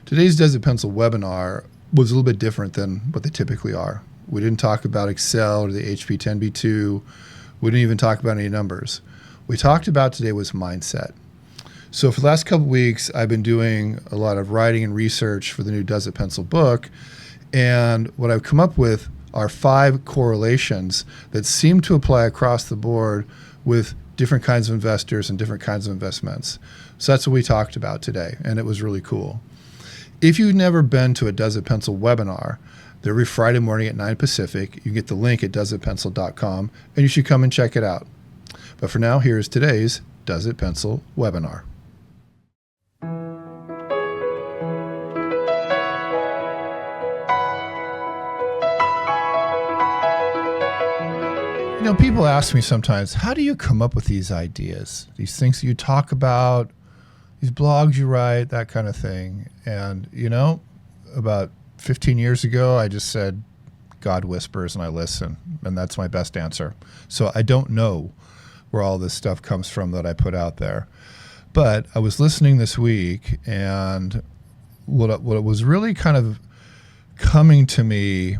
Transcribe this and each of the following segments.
Today's Desert Pencil webinar was a little bit different than what they typically are. We didn't talk about Excel or the HP 10B2. We didn't even talk about any numbers. What we talked about today was mindset. So for the last couple of weeks, I've been doing a lot of writing and research for the new Desert Pencil book. And what I've come up with are 5 correlations that seem to apply across the board with different kinds of investors and different kinds of investments. So that's what we talked about today, and it was really cool. If you've never been to a Desert Pencil webinar, they're every Friday morning at 9 Pacific. You can get the link at desertpencil.com, and you should come and check it out. But for now, here's today's Desert Pencil webinar. You know, people ask me sometimes, how do you come up with these ideas, these things that you talk about, these blogs you write, that kind of thing? And, you know, about 15 years ago, I just said, God whispers and I listen. And that's my best answer. So I don't know where all this stuff comes from that I put out there. But I was listening this week, and what was really kind of coming to me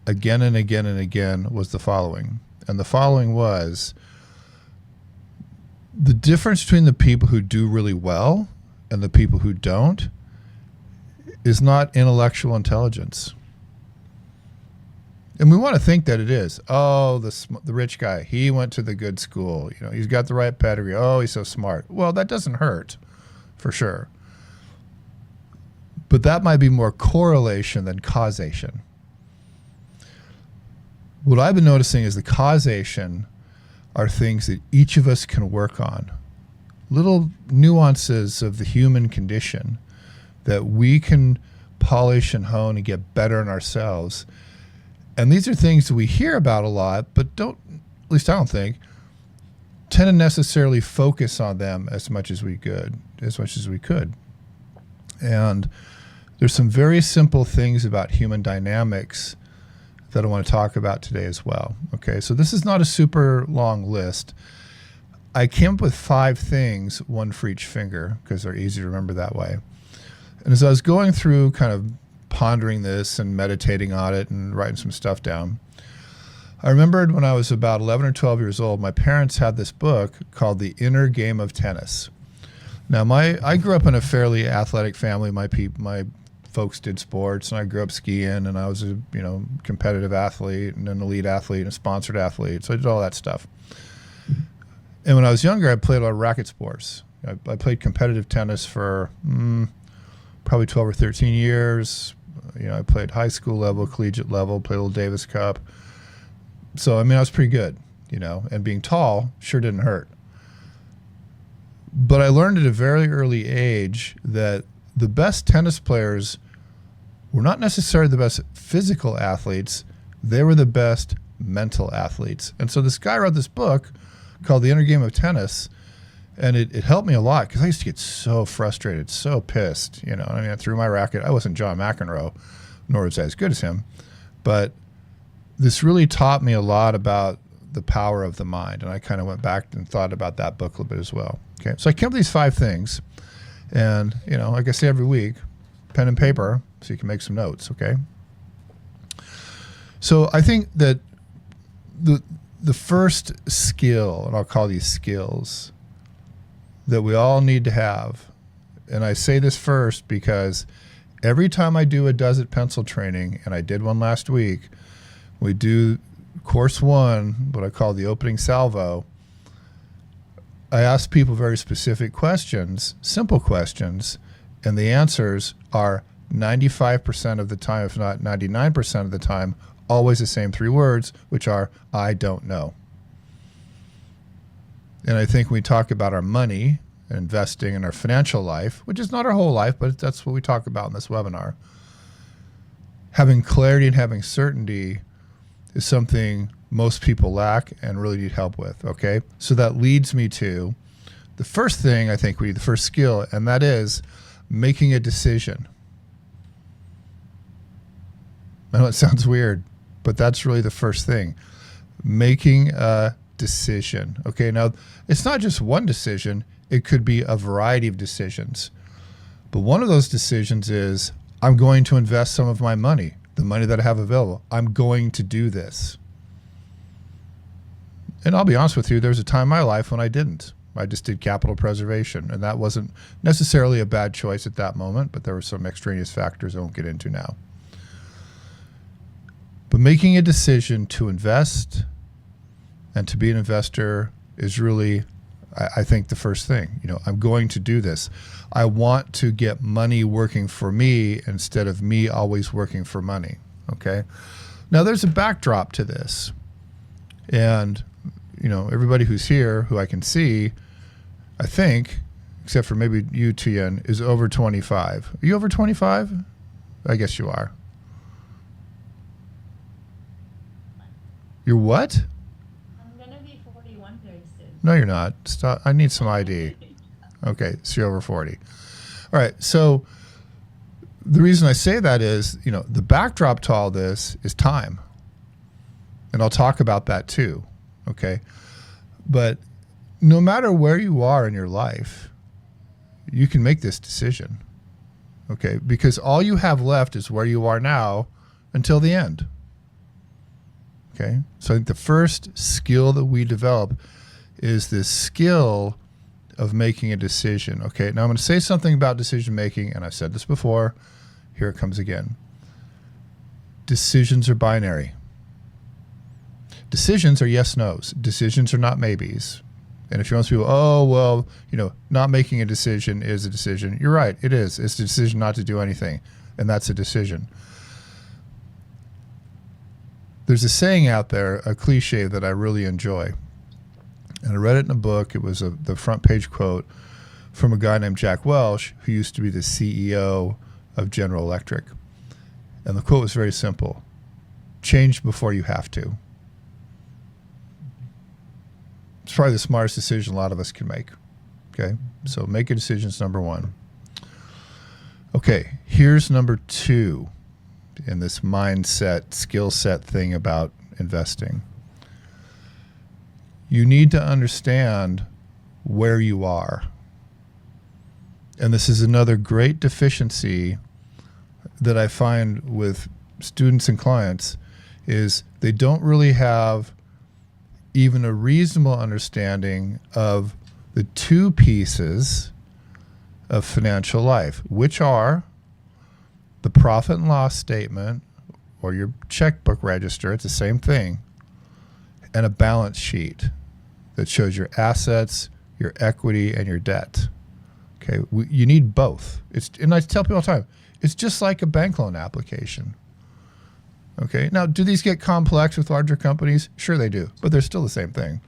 again and again and again was the following. And the following was the difference between the people who do really well and the people who don't is not intellectual intelligence. And we want to think that it is. Oh, the rich guy, he went to the good school. You know, he's got the right pedigree. Oh, he's so smart. Well, that doesn't hurt, for sure. But that might be more correlation than causation. What I've been noticing is the causation are things that each of us can work on. Little nuances of the human condition that we can polish and hone and get better in ourselves. And these are things that we hear about a lot, but don't, at least I don't think, tend to necessarily focus on them as much as we could. And there's some very simple things about human dynamics that I want to talk about today as well. Okay, so this is not a super long list. I came up with 5 things, one for each finger, because they're easy to remember that way. And as I was going through kind of pondering this and meditating on it and writing some stuff down, I remembered when I was about 11 or 12 years old, my parents had this book called The Inner Game of Tennis. Now, I grew up in a fairly athletic family. My folks did sports, and I grew up skiing, and I was a competitive athlete and an elite athlete and a sponsored athlete. So I did all that stuff. And when I was younger, I played a lot of racket sports. I played competitive tennis for probably 12 or 13 years. You know, I played high school level, collegiate level, played a little Davis Cup. So, I mean, I was pretty good, you know, and being tall sure didn't hurt. But I learned at a very early age that the best tennis players were not necessarily the best physical athletes. They were the best mental athletes. And so this guy wrote this book called The Inner Game of Tennis, and it helped me a lot because I used to get so frustrated, so pissed. You know, I mean, I threw my racket. I wasn't John McEnroe, nor was I as good as him. But this really taught me a lot about the power of the mind. And I kind of went back and thought about that book a little bit as well. Okay, so I came up with these 5 things. And, you know, like I say every week, pen and paper so you can make some notes, okay? So I think that the first skill, and I'll call these skills, that we all need to have, and I say this first because every time I do a Desert Pencil training, and I did one last week, we do course 1, what I call the opening salvo. I ask people very specific questions, simple questions, and the answers are 95% of the time, if not 99% of the time, always the same 3 words, which are, I don't know. And I think when we talk about our money, investing in our financial life, which is not our whole life, but that's what we talk about in this webinar, having clarity and having certainty is something most people lack and really need help with, okay? So that leads me to the first thing I think the first skill, and that is making a decision. I know it sounds weird, but that's really the first thing. Making a decision, okay? Now, it's not just one decision. It could be a variety of decisions. But one of those decisions is, I'm going to invest some of my money, the money that I have available. I'm going to do this. And I'll be honest with you, there was a time in my life when I didn't. I just did capital preservation, and that wasn't necessarily a bad choice at that moment, but there were some extraneous factors I won't get into now. But making a decision to invest and to be an investor is really, I think, the first thing. I'm going to do this. I want to get money working for me instead of me always working for money, okay? Now, there's a backdrop to this. And, everybody who's here, who I can see, I think, except for maybe you, Tien, is over 25. Are you over 25? I guess you are. You're what? I'm going to be 41 very soon. No, you're not. Stop. I need some ID. Okay, so you're over 40. All right, so the reason I say that is, the backdrop to all this is time. And I'll talk about that too, okay? But no matter where you are in your life, you can make this decision, okay? Because all you have left is where you are now until the end, okay? So I think the first skill that we develop is this skill of making a decision, okay? Now I'm going to say something about decision making, and I've said this before. Here it comes again. Decisions are binary. Decisions are yes, no's. Decisions are not maybes. And if you want people, oh, well, not making a decision is a decision. You're right, it is. It's a decision not to do anything, and that's a decision. There's a saying out there, a cliche that I really enjoy. And I read it in a book. It was the front page quote from a guy named Jack Welch, who used to be the CEO of General Electric. And the quote was very simple. Change before you have to. It's probably the smartest decision a lot of us can make. Okay, so make a decision is number one. Okay, here's number two in this mindset, skill set thing about investing. You need to understand where you are. And this is another great deficiency that I find with students and clients is they don't really have even a reasonable understanding of the two pieces of financial life, which are the profit and loss statement or your checkbook register, it's the same thing, and a balance sheet that shows your assets, your equity, and your debt. Okay, you need both. And I tell people all the time, it's just like a bank loan application. Okay, now do these get complex with larger companies? Sure they do, but they're still the same thing.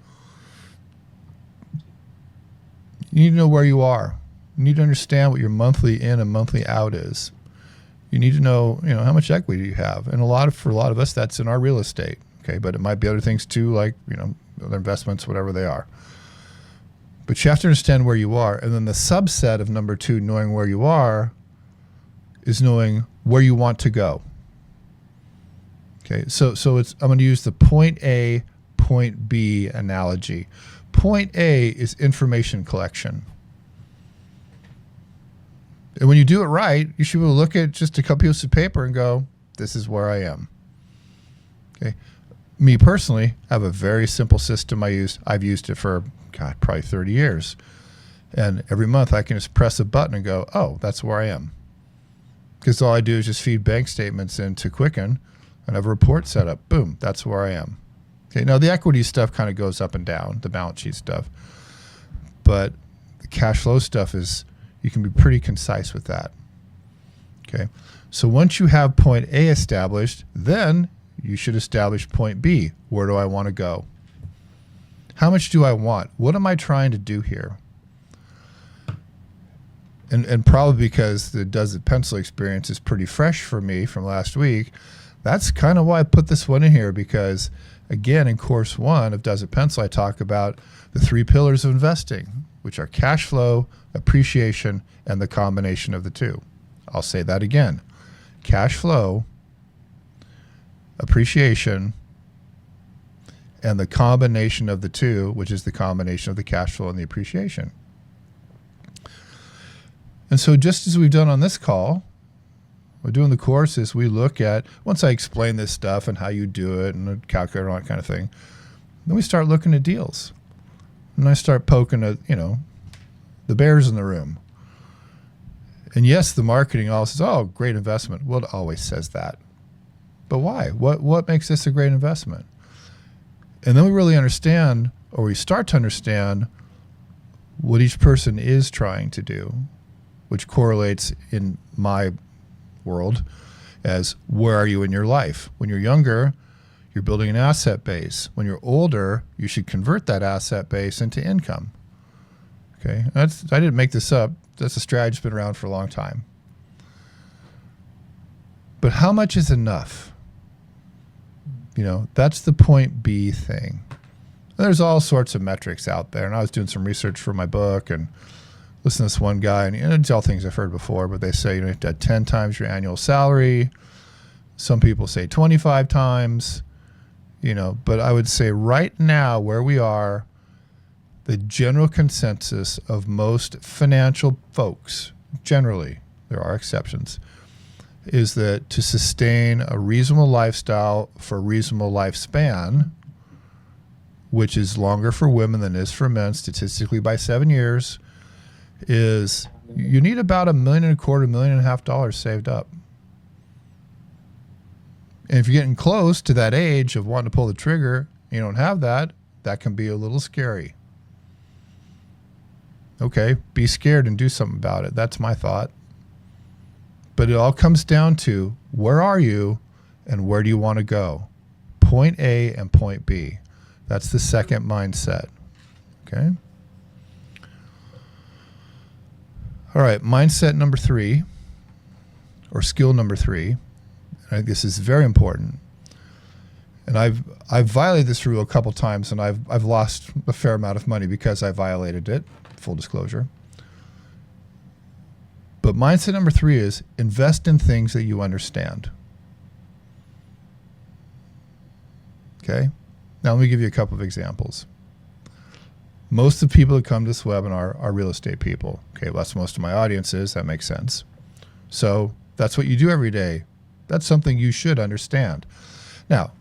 You need to know where you are. You need to understand what your monthly in and monthly out is. You need to know, how much equity you have. And for a lot of us, that's in our real estate. Okay, but it might be other things too, like, other investments, whatever they are. But you have to understand where you are. And then the subset of number two, knowing where you are, is knowing where you want to go. Okay, so I'm going to use the point A, point B analogy. Point A is information collection. And when you do it right, you should be able to look at just a couple pieces of paper and go, this is where I am. Okay. Me personally, I have a very simple system I use. I've used it for, probably 30 years. And every month I can just press a button and go, oh, that's where I am. Because all I do is just feed bank statements into Quicken and have a report set up. Boom, that's where I am. Okay, now the equity stuff kind of goes up and down, the balance sheet stuff. But the cash flow stuff is, you can be pretty concise with that. Okay, so once you have point A established, then you should establish point B. Where do I want to go? How much do I want? What am I trying to do here? And probably because the Does It Pencil experience is pretty fresh for me from last week, that's kind of why I put this one in here, because again, in course 1 of Does It Pencil, I talk about the 3 pillars of investing, which are cash flow, appreciation, and the combination of the two. I'll say that again. Cash flow, appreciation, and the combination of the two, which is the combination of the cash flow and the appreciation. And so just as we've done on this call, we're doing the course is we look at, once I explain this stuff and how you do it and the calculator and all that kind of thing, then we start looking at deals. And I start poking at, the bears in the room. And yes, the marketing all says, oh, great investment. Well, it always says that. But why? What makes this a great investment? And then we really understand, or we start to understand, what each person is trying to do, which correlates in my world as where are you in your life? When you're younger, you're building an asset base. When you're older, you should convert that asset base into income. Okay, I didn't make this up. That's a strategy that's been around for a long time. But how much is enough? That's the point B thing. There's all sorts of metrics out there. And I was doing some research for my book and listening to this one guy, and it's all things I've heard before, but they say you have to have 10 times your annual salary. Some people say 25 times, but I would say right now where we are, the general consensus of most financial folks, generally, there are exceptions, is that to sustain a reasonable lifestyle for a reasonable lifespan, which is longer for women than it is for men, statistically by 7 years, is you need about $1.25 million, $1.5 million saved up. And if you're getting close to that age of wanting to pull the trigger, and you don't have that, that can be a little scary. Okay, be scared and do something about it. That's my thought. But it all comes down to where are you and where do you want to go? Point A and point B. That's the second mindset. Okay? All right, mindset number 3, or skill number 3. I think this is very important. And I've violated this rule a couple times, and I've lost a fair amount of money because I violated it, full disclosure. But mindset number 3 is invest in things that you understand. Okay? Now let me give you a couple of examples. Most of the people that come to this webinar are real estate people. Okay, well, that's most of my audience is. That makes sense. So that's what you do every day. That's something you should understand. Now,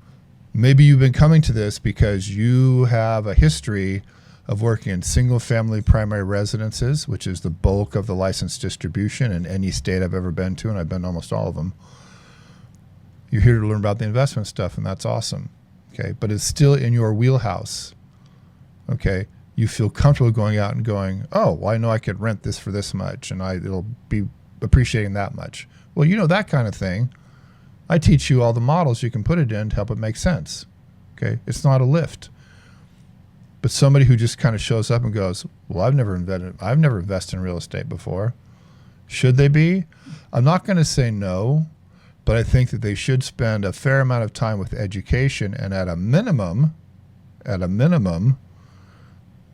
maybe you've been coming to this because you have a history of working in single-family primary residences, which is the bulk of the licensed distribution in any state I've ever been to, and I've been to almost all of them. You're here to learn about the investment stuff, and that's awesome. Okay, but it's still in your wheelhouse. Okay, you feel comfortable going out and going, oh, well, I know I could rent this for this much, and it'll be appreciating that much. Well, that kind of thing. I teach you all the models you can put it in to help it make sense. Okay, it's not a lift. But somebody who just kind of shows up and goes, well, I've never invested in real estate before. Should they be? I'm not going to say no, but I think that they should spend a fair amount of time with education and at a minimum,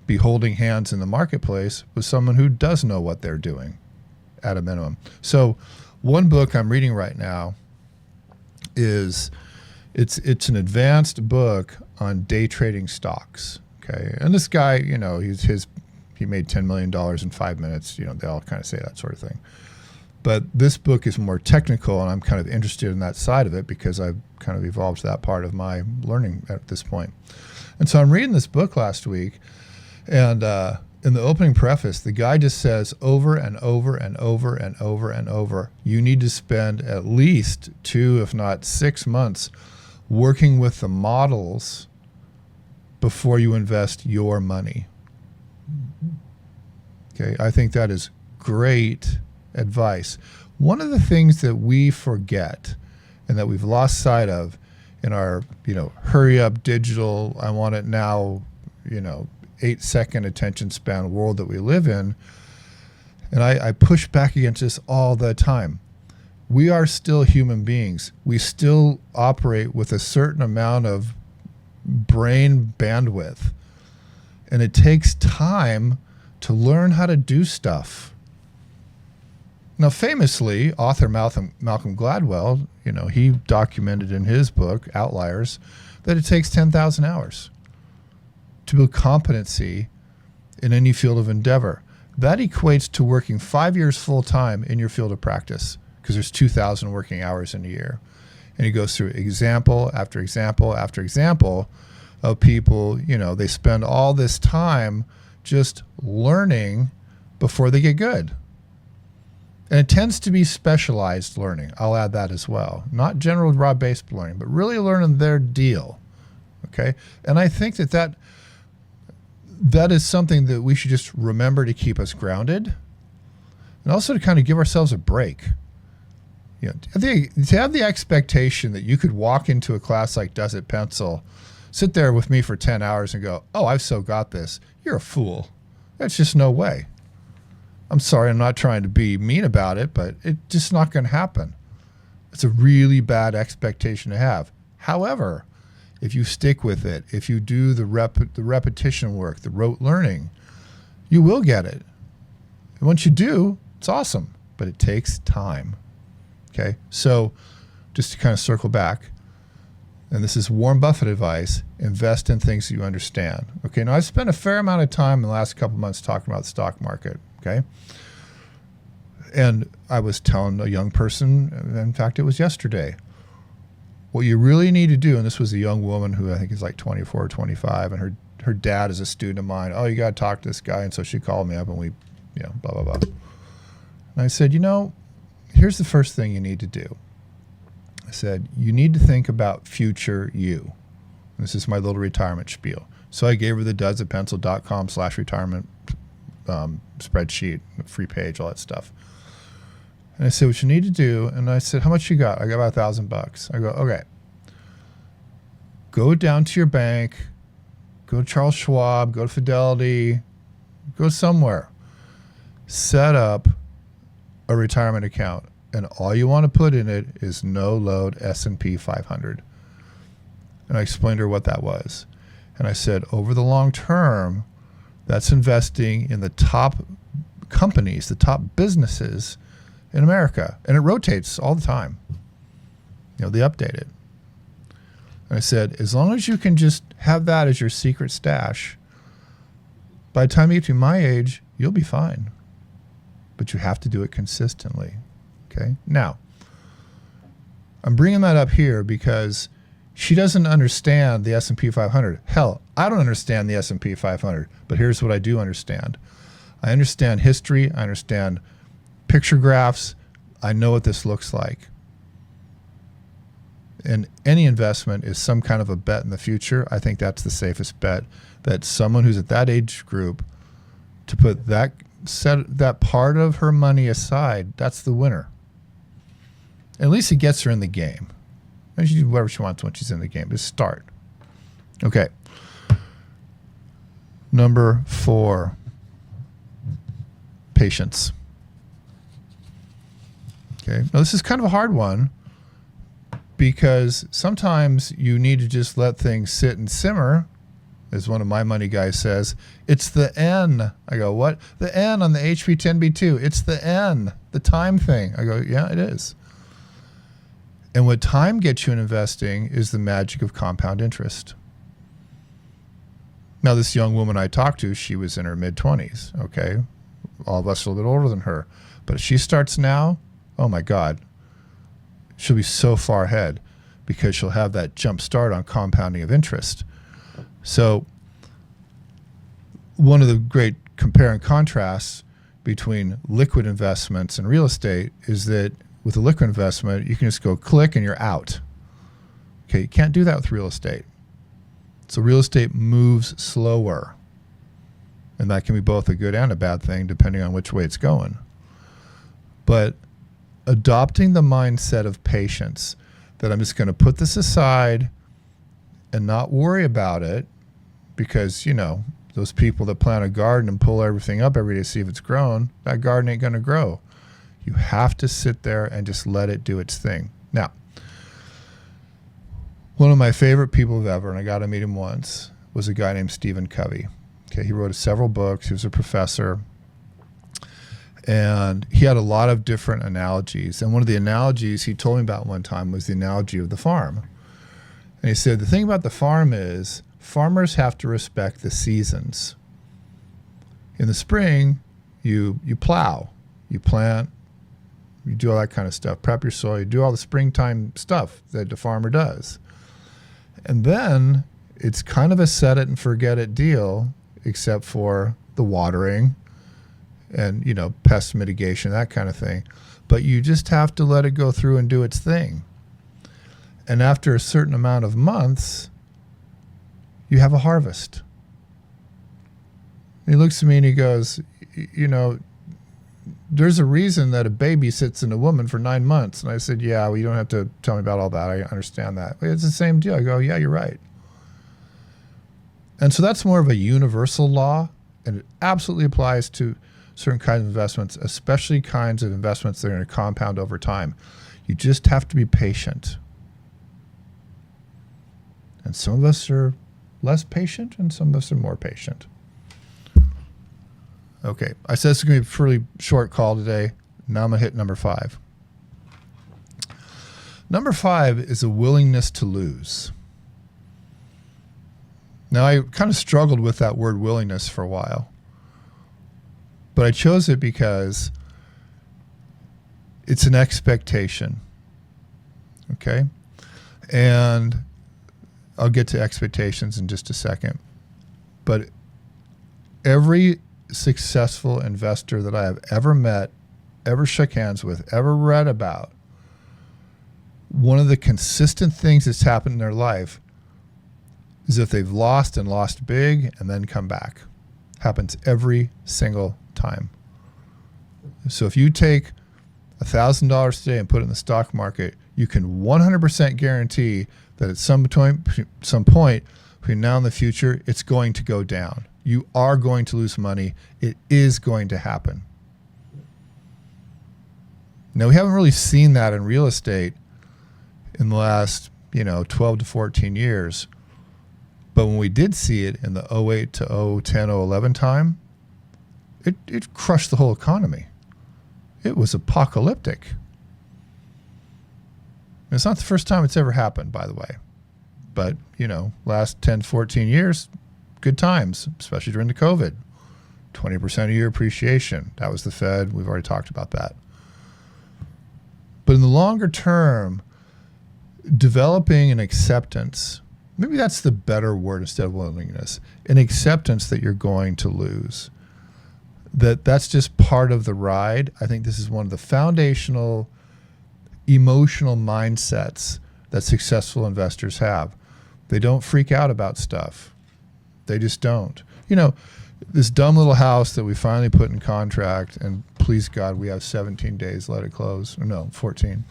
be holding hands in the marketplace with someone who does know what they're doing at a minimum. So one book I'm reading right now is it's an advanced book on day trading stocks. Okay, and this guy, he made $10 million in 5 minutes. They all kind of say that sort of thing. But this book is more technical, and I'm kind of interested in that side of it because I've kind of evolved that part of my learning at this point. And so I'm reading this book last week, and in the opening preface, the guy just says over and over and over and over and over, you need to spend at least 2, if not 6 months working with the models before you invest your money. Okay, I think that is great advice. One of the things that we forget and that we've lost sight of in our, hurry up digital, I want it now, 8-second attention span world that we live in, and I push back against this all the time. We are still human beings. We still operate with a certain amount of brain bandwidth, and it takes time to learn how to do stuff. Now, famously, author Malcolm Gladwell, he documented in his book, Outliers, that it takes 10,000 hours to build competency in any field of endeavor. That equates to working 5 years full time in your field of practice, because there's 2,000 working hours in a year. And he goes through example after example after example of people, they spend all this time just learning before they get good. And it tends to be specialized learning. I'll add that as well. Not general raw-based learning, but really learning their deal. Okay? And I think that is something that we should just remember to keep us grounded, and also to kind of give ourselves a break. To have the expectation that you could walk into a class like Does It Pencil, sit there with me for 10 hours and go, oh, I've so got this. You're a fool. That's just no way. I'm sorry, I'm not trying to be mean about it, but it's just not going to happen. It's a really bad expectation to have. However, if you stick with it, if you do the repetition work, the rote learning, you will get it. And once you do, it's awesome, but it takes time. Okay, so just to kind of circle back, and this is Warren Buffett advice: invest in things that you understand. Okay, now I've spent a fair amount of time in the last couple of months talking about the stock market. Okay, and I was telling a young person, in fact, it was yesterday, what you really need to do, and this was a young woman who I think is like 24 or 25, and her dad is a student of mine. Oh, you got to talk to this guy. And so she called me up and we, blah, blah, blah. And I said, here's the first thing you need to do. I said, you need to think about future you. This is my little retirement spiel. So I gave her the doesitpencil.com/retirement spreadsheet, free page, all that stuff. And I said, what you need to do, and I said, how much you got? I got about $1,000. I go, okay. Go down to your bank, go to Charles Schwab, go to Fidelity, go somewhere. Set up a retirement account, and all you want to put in it is no load S&P 500. And I explained to her what that was. And I said, over the long term, that's investing in the top companies, the top businesses in America. And it rotates all the time. They update it. And I said, as long as you can just have that as your secret stash, by the time you get to my age, you'll be fine. But you have to do it consistently. Okay? Now, I'm bringing that up here because she doesn't understand the S&P 500. Hell, I don't understand the S&P 500, but here's what I do understand. I understand history. I understand picture graphs. I know what this looks like. And any investment is some kind of a bet in the future. I think that's the safest bet, that someone who's at that age group, to put that part of her money aside, that's the winner. At least it gets her in the game. And she can do whatever she wants when she's in the game. Just start. Okay. Number 4, patience. Okay. Now this is kind of a hard one, because sometimes you need to just let things sit and simmer. As one of my money guys says, it's the N. I go, what? The N on the HP 10B2. It's the N, the time thing. I go, yeah, it is. And what time gets you in investing is the magic of compound interest. Now, this young woman I talked to, she was in her mid-20s, okay? All of us are a little bit older than her. But if she starts now, oh my God, she'll be so far ahead, because she'll have that jump start on compounding of interest. So one of the great compare and contrasts between liquid investments and real estate is that with a liquid investment, you can just go click and you're out. Okay, you can't do that with real estate. So real estate moves slower. And that can be both a good and a bad thing, depending on which way it's going. But adopting the mindset of patience, that I'm just going to put this aside and not worry about it, because, those people that plant a garden and pull everything up every day to see if it's grown, that garden ain't going to grow. You have to sit there and just let it do its thing. Now, one of my favorite people ever, and I got to meet him once, was a guy named Stephen Covey. Okay, he wrote several books. He was a professor. And he had a lot of different analogies. And one of the analogies he told me about one time was the analogy of the farm. And he said, the thing about the farm is farmers have to respect the seasons. In the spring, You plow, you plant, you do all that kind of stuff, prep your soil, you do all the springtime stuff that the farmer does. And then it's kind of a set it and forget it deal, except for the watering and, you know, pest mitigation, that kind of thing. But you just have to let it go through and do its thing. And after a certain amount of months, you have a harvest. And he looks at me and he goes, you know, there's a reason that a baby sits in a woman for 9 months. And I said, yeah, well, you don't have to tell me about all that. I understand that. It's the same deal. I go, yeah, you're right. And so that's more of a universal law, and it absolutely applies to certain kinds of investments, especially kinds of investments that are going to compound over time. You just have to be patient. And some of us are less patient, and some of us are more patient. Okay, I said it's going to be a pretty short call today. Now I'm going to hit number 5. Number 5 is a willingness to lose. Now, I kind of struggled with that word willingness for a while, but I chose it because it's an expectation, okay? And I'll get to expectations in just a second. But every successful investor that I have ever met, ever shook hands with, ever read about, one of the consistent things that's happened in their life is if they've lost and lost big and then come back. Happens every single time. So if you take $1,000 today and put it in the stock market, you can 100% guarantee that at some point between now and the future, it's going to go down. You are going to lose money. It is going to happen. Now, we haven't really seen that in real estate in the last, 12 to 14 years. But when we did see it in the 08 to 010, 011 time, it crushed the whole economy. It was apocalyptic. And it's not the first time it's ever happened, by the way. But, last 10, 14 years, good times, especially during the COVID. 20% a year appreciation. That was the Fed. We've already talked about that. But in the longer term, developing an acceptance, maybe that's the better word instead of willingness, an acceptance that you're going to lose. That's just part of the ride. I think this is one of the foundational emotional mindsets that successful investors have. They don't freak out about stuff. They just don't. This dumb little house that we finally put in contract, and please God, we have 17 days, let it close. Or no, 14.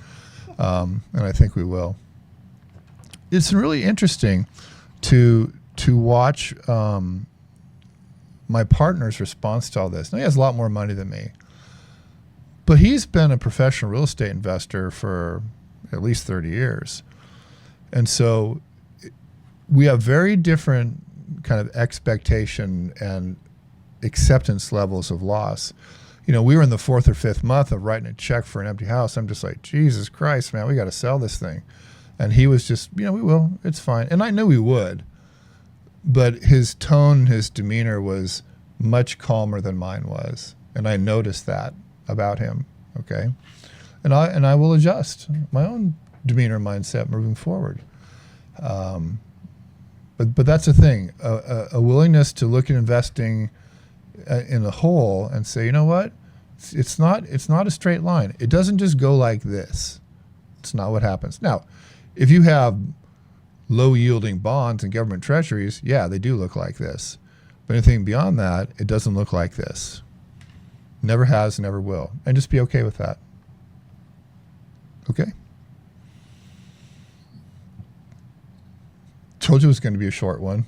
And I think we will. It's really interesting to watch my partner's response to all this. Now, he has a lot more money than me, but he's been a professional real estate investor for at least 30 years. And so we have very different kind of expectation and acceptance levels of loss. We were in the 4th or 5th month of writing a check for an empty house. I'm just like, Jesus Christ, man, we got to sell this thing. And he was just, we will, it's fine. And I knew we would, but his tone, his demeanor was much calmer than mine was. And I noticed that about him, okay? And I will adjust my own demeanor mindset moving forward. But that's the thing, a willingness to look at investing in a whole and say, you know what? It's not a straight line. It doesn't just go like this. It's not what happens. Now, if you have low yielding bonds and government treasuries, yeah, they do look like this. But anything beyond that, it doesn't look like this. Never has, never will. And just be okay with that. Okay? Told you it was going to be a short one.